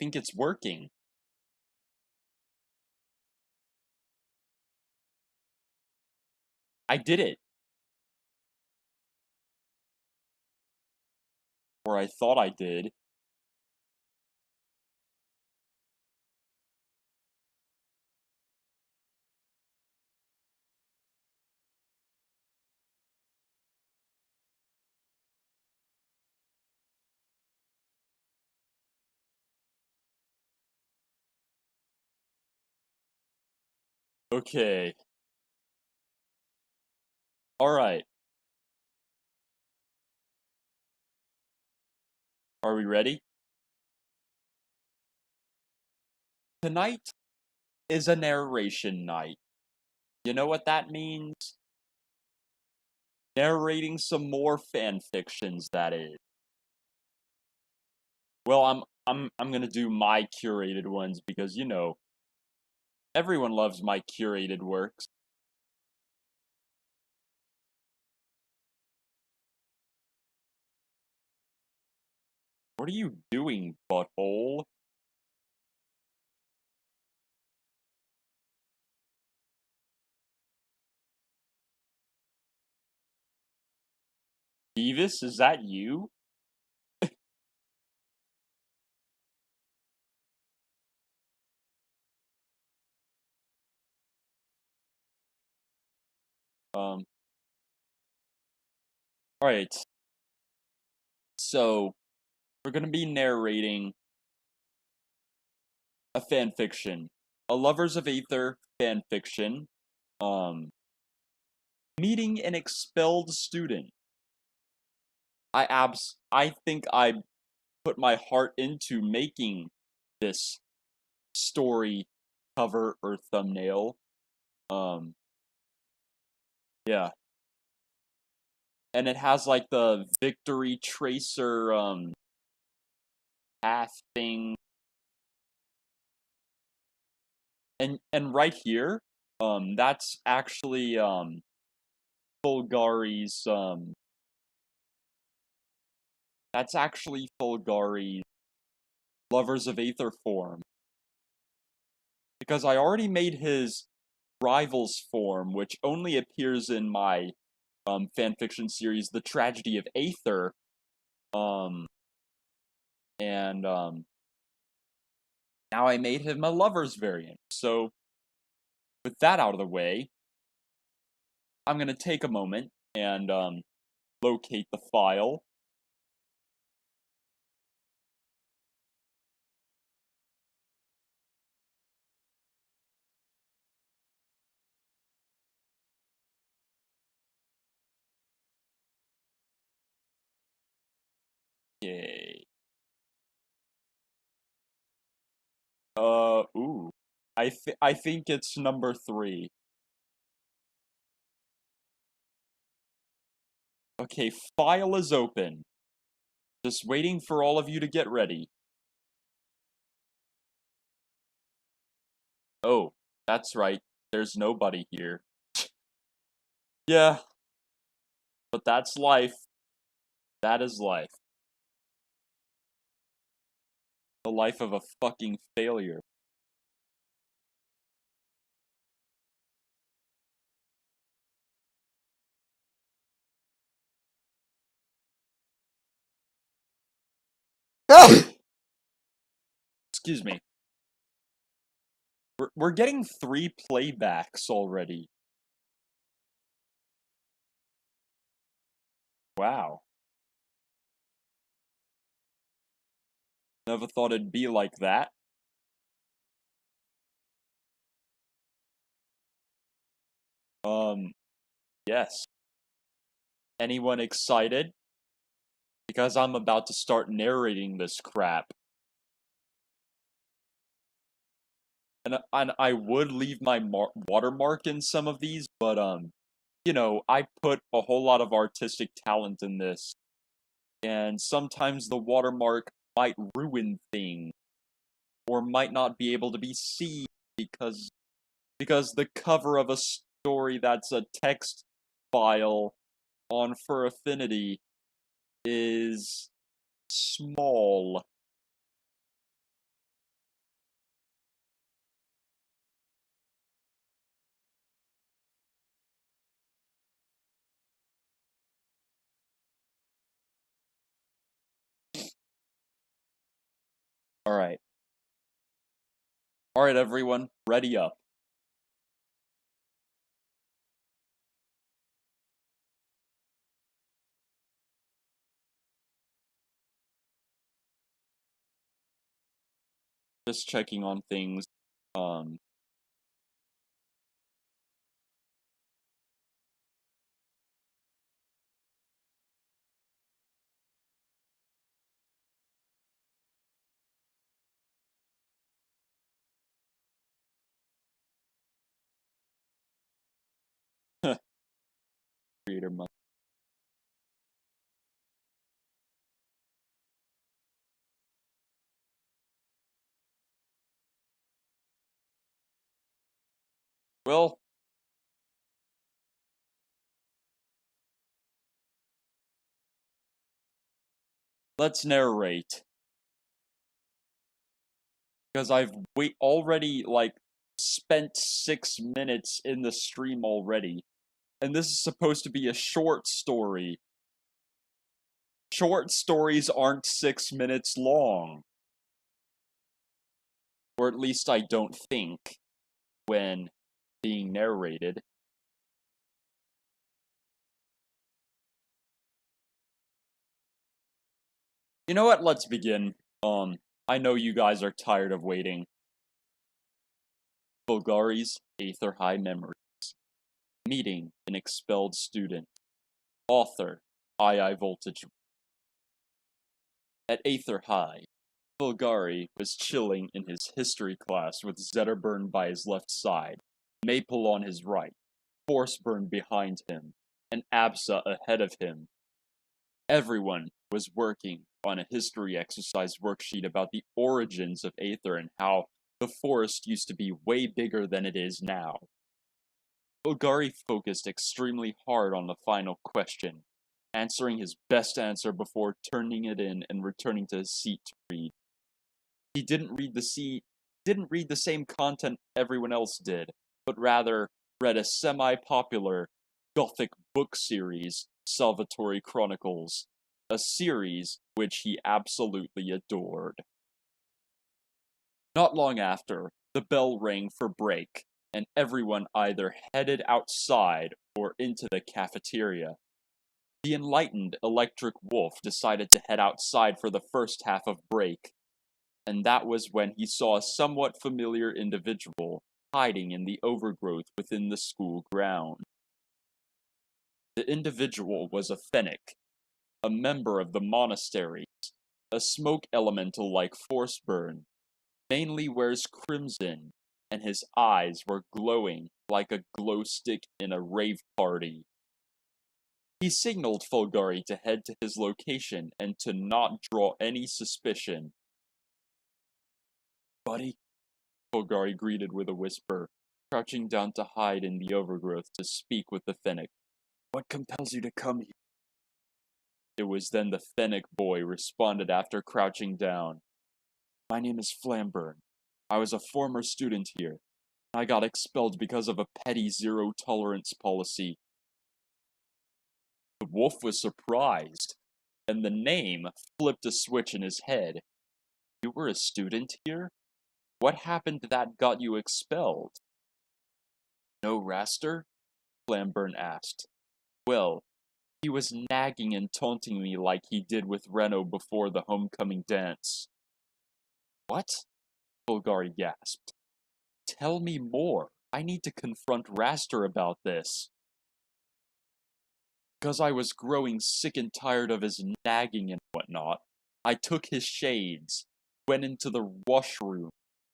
think it's working. I did it. Or I thought I did. Okay. Alright. Are we ready? Tonight is a narration night. You know what that means? Narrating some more fanfictions, that is. Well, I'm gonna do my curated ones because, you know, everyone loves my curated works. What are you doing, butthole? Beavis, is that you? Alright. So, we're gonna be narrating a fanfiction. A Lovers of Aether fanfiction. Meeting an expelled student. I think I put my heart into making this story cover or thumbnail. Um, yeah. And it has like the victory tracer path thing. And right here, that's actually Fulgari's that's actually Fulgari's Lovers of Aether form. Because I already made his Rivals form, which only appears in my fanfiction series, The Tragedy of Aether. Um, and now I made him a Lovers variant. So, with that out of the way, I'm gonna take a moment and locate the file. Yay. Ooh. I think it's number 3. Okay, file is open. Just waiting for all of you to get ready. Oh, that's right. There's nobody here. Yeah, but that's life. That is life. The life of a fucking failure. Excuse me. We're getting 3 playbacks already. Wow. Never thought it'd be like that. Yes. Anyone excited? Because I'm about to start narrating this crap. And I would leave my watermark in some of these, but, you know, I put a whole lot of artistic talent in this. And sometimes the watermark might ruin things, or might not be able to be seen because the cover of a story that's a text file on Fur Affinity is small. Alright. Alright, everyone, ready up. Just checking on things. Creator mode. Well, let's narrate. Because I've already, like, spent 6 minutes in the stream already. And this is supposed to be a short story. Short stories aren't 6 minutes long. Or at least I don't think, when being narrated. You know what? Let's begin. I know you guys are tired of waiting. Fulgari's Aether High Memories. Meeting an expelled student. Author, iiVoltageWolf. At Aether High, Fulgari was chilling in his history class with Zetterburn by his left side, Maple on his right, Forceburn behind him, and Absa ahead of him. Everyone was working on a history exercise worksheet about the origins of Aether and how the forest used to be way bigger than it is now. Fulgari focused extremely hard on the final question, answering his best answer before turning it in and returning to his seat to read. He didn't read the same content everyone else did, but rather read a semi-popular Gothic book series, Salvatore Chronicles, a series which he absolutely adored. Not long after, the bell rang for break, and everyone either headed outside or into the cafeteria. The enlightened Electric Wolf decided to head outside for the first half of break, and that was when he saw a somewhat familiar individual hiding in the overgrowth within the school ground. The individual was a Fennec, a member of the monasteries, a smoke elemental like Forceburn, mainly wears crimson, and his eyes were glowing like a glow stick in a rave party. He signaled Fulgari to head to his location and to not draw any suspicion. "Buddy?" Fulgari greeted with a whisper, crouching down to hide in the overgrowth to speak with the Fennec. "What compels you to come here?" It was then the Fennec boy responded after crouching down. "My name is Flamburn. I was a former student here. I got expelled because of a petty zero-tolerance policy." The wolf was surprised, and the name flipped a switch in his head. "You were a student here? What happened that got you expelled?" "No raster?" Flamburn asked. "Well, he was nagging and taunting me like he did with Reno before the homecoming dance." "What?" Fulgari gasped. "Tell me more. I need to confront Raster about this." "'Cause I was growing sick and tired of his nagging and whatnot, I took his shades, went into the washroom,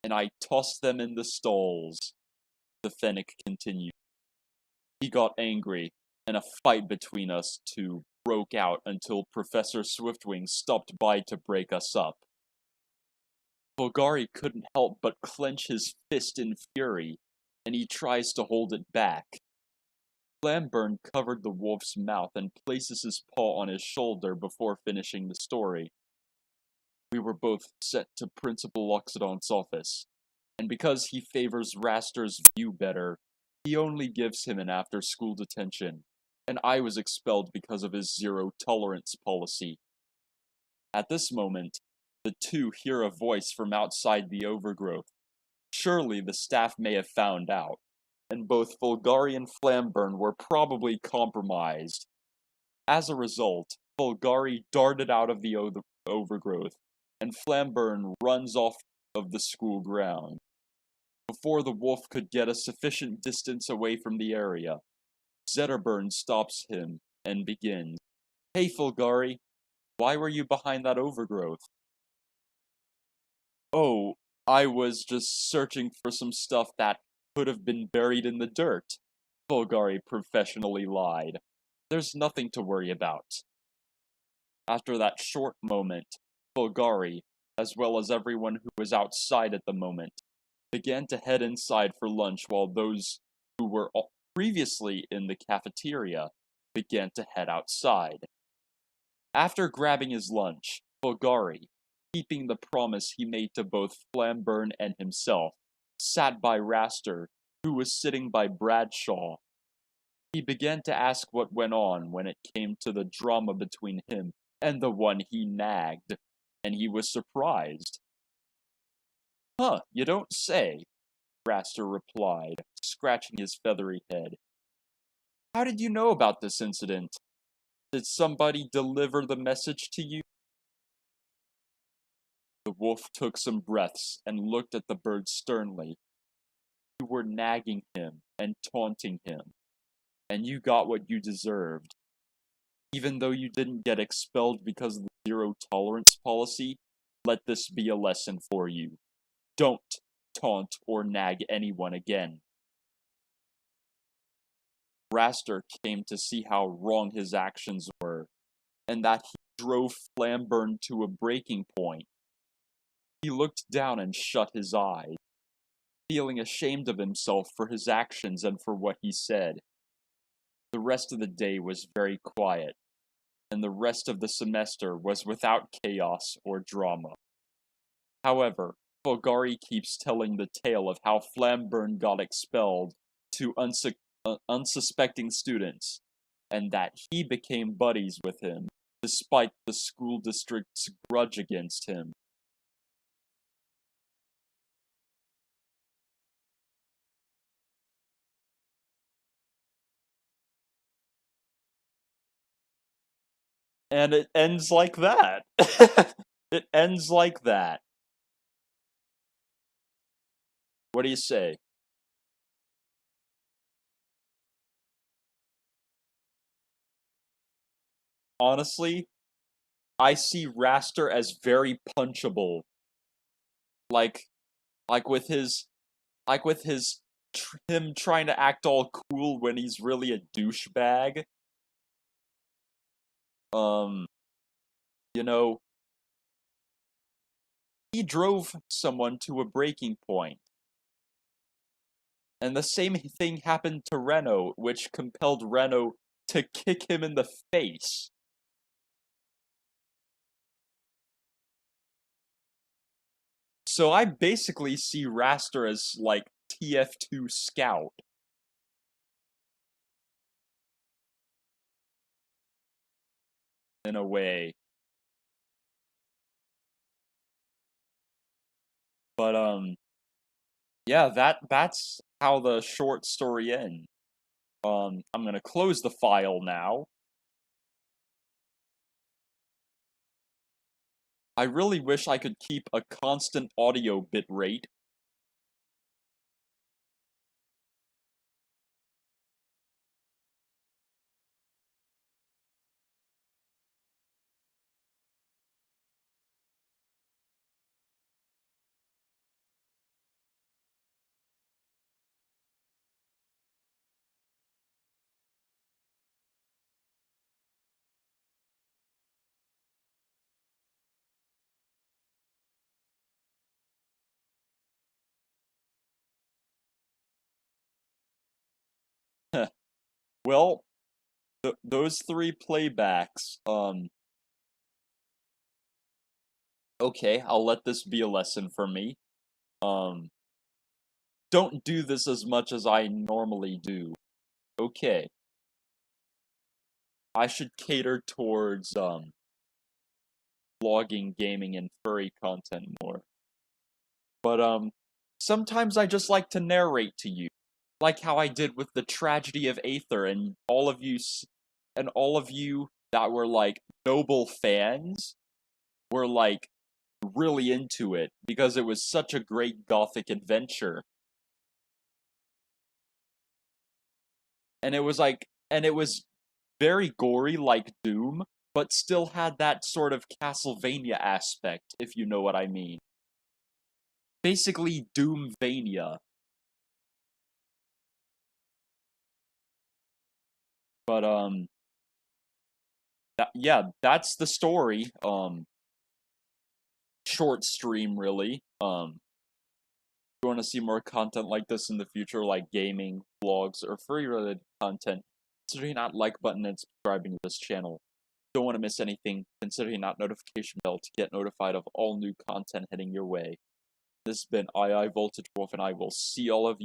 and I tossed them in the stalls," the Fennec continued. "He got angry, and a fight between us two broke out until Professor Swiftwing stopped by to break us up." Fulgari couldn't help but clench his fist in fury, and he tries to hold it back. Flamburn covered the wolf's mouth and places his paw on his shoulder before finishing the story. "We were both sent to Principal Loxodon's office, and because he favors Raster's view better, he only gives him an after-school detention, and I was expelled because of his zero-tolerance policy." At this moment, The two hear a voice from outside the overgrowth. Surely the staff may have found out, and both Fulgari and Flamburn were probably compromised. As a result, Fulgari darted out of the overgrowth, and Flamburn runs off of the school ground. Before the wolf could get a sufficient distance away from the area, Zetterburn stops him and begins. Hey Fulgari, why were you behind that overgrowth? Oh, I was just searching for some stuff that could have been buried in the dirt, Fulgari professionally lied. There's nothing to worry about. After that short moment, Fulgari, as well as everyone who was outside at the moment, began to head inside for lunch while those who were previously in the cafeteria began to head outside. After grabbing his lunch, Fulgari, keeping the promise he made to both Flamburn and himself, sat by Raster, who was sitting by Bradshaw. He began to ask what went on when it came to the drama between him and the one he nagged, and he was surprised. Huh, you don't say, Raster replied, scratching his feathery head. How did you know about this incident? Did somebody deliver the message to you? The wolf took some breaths and looked at the bird sternly. You were nagging him and taunting him, and you got what you deserved. Even though you didn't get expelled because of the zero-tolerance policy, let this be a lesson for you. Don't taunt or nag anyone again. Raster came to see how wrong his actions were, and that he drove Flamburn to a breaking point. He looked down and shut his eyes, feeling ashamed of himself for his actions and for what he said. The rest of the day was very quiet, and the rest of the semester was without chaos or drama. However, Fulgari keeps telling the tale of how Flamburn got expelled to unsuspecting students, and that he became buddies with him, despite the school district's grudge against him. And it ends like that. It ends like that. What do you say? Honestly, I see Raster as very punchable. Like, like with his, him trying to act all cool when he's really a douchebag. Um, you know, he drove someone to a breaking point. And the same thing happened to Reno, which compelled Reno to kick him in the face. So I basically see Raster as, like, TF2 Scout. In a way. But, yeah, that's how the short story ends. I'm gonna close the file now. I really wish I could keep a constant audio bitrate. Well, those three playbacks, okay, I'll let this be a lesson for me. Um, don't do this as much as I normally do. Okay. I should cater towards, vlogging, gaming, and furry content more. But, sometimes I just like to narrate to you, like how I did with the tragedy of Aether, and all of you that were, like, noble fans were, like, really into it, because it was such a great gothic adventure. And it was very gory like Doom, but still had that sort of Castlevania aspect, if you know what I mean. Basically, Doomvania. But, yeah, that's the story. Short stream, really. If you want to see more content like this in the future, like gaming, vlogs, or furry-related content, consider hitting that like button and subscribing to this channel. Don't want to miss anything, consider hitting that notification bell to get notified of all new content heading your way. This has been iiVoltageWolf, and I will see all of you